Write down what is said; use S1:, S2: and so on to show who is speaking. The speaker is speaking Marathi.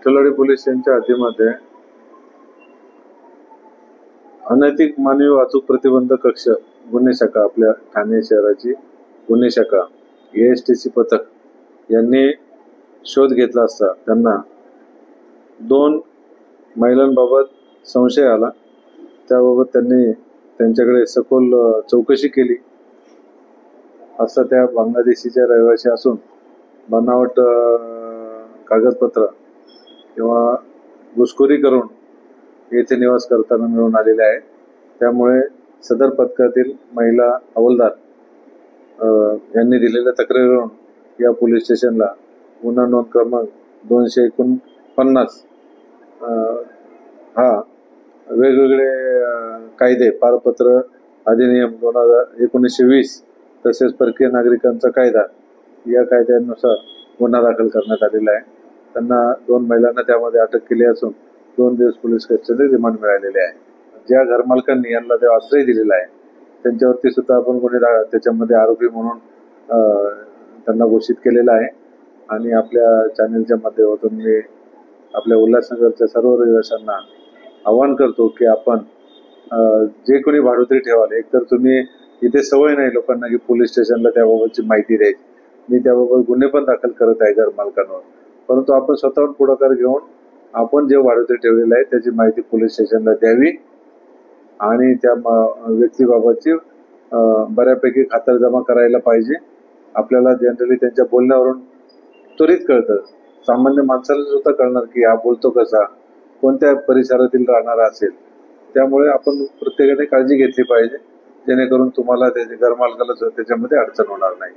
S1: विठ्ठलवाडी पोलीस स्टेशनच्या हद्दीमध्ये अनैतिक मानवी वाहतूक प्रतिबंधक कक्ष गुन्हे शाखा, आपल्या ठाणे शहराची गुन्हे शाखा ASTC पथक यांनी शोध घेतला असता त्यांना 2 महिलांबाबत संशय आला। त्याबाबत त्यांनी त्यांच्याकडे सखोल चौकशी केली असता त्या बांगलादेशीच्या रहिवासी असून बनावट कागदपत्र किंवा घुसखोरी करून येथे निवास करताना मिळून आलेले आहे। त्यामुळे सदर पथकातील महिला हवालदार यांनी दिलेल्या तक्रारीवरून या पोलीस स्टेशनला गुन्हा नोंद क्रमांक 249 हा वेगवेगळे कायदे पारपत्र अधिनियम 1920 तसेच परकीय नागरिकांचा कायदा या कायद्यानुसार गुन्हा दाखल करण्यात आलेला आहे। त्यांना 2 महिलांना त्यामध्ये अटक केली असून 2 दिवस पोलीस कस्टडी रिमांड मिळालेले आहे। ज्या घरमालकांनी यांना ते आश्रय दिलेला आहे त्यांच्यावरती सुद्धा आपण गुन्हे त्याच्यामध्ये आरोपी म्हणून त्यांना घोषित केलेला आहे। आणि आपल्या चॅनलच्या माध्यमातून मी आपल्या उल्हासनगरच्या सर्व रहिवाशांना आवाहन करतो की आपण जे कोणी भाडोत्री ठेवाल, एकतर तुम्ही इथे सवय नाही लोकांना की पोलीस स्टेशनला त्याबाबतची माहिती द्यायची, मी त्याबाबत गुन्हे पण दाखल करत आहे घरमालकांवर, परंतु आपण स्वतःहून पुढाकार घेऊन आपण जे भाडोत्री ठेवलेलं आहे त्याची माहिती पोलीस स्टेशनला द्यावी आणि त्या व्यक्तीबाबतची बऱ्यापैकी खातरजमा करायला पाहिजे। आपल्याला जनरली त्यांच्या बोलण्यावरून त्वरित कळतं, सामान्य माणसाला सुद्धा कळणार की हा बोलतो कसा, कोणत्या परिसरातील राहणारा असेल। त्यामुळे आपण प्रत्येकाने काळजी घेतली पाहिजे जेणेकरून तुम्हाला त्याच्या घरमालकाला त्याच्यामध्ये अडचण होणार नाही।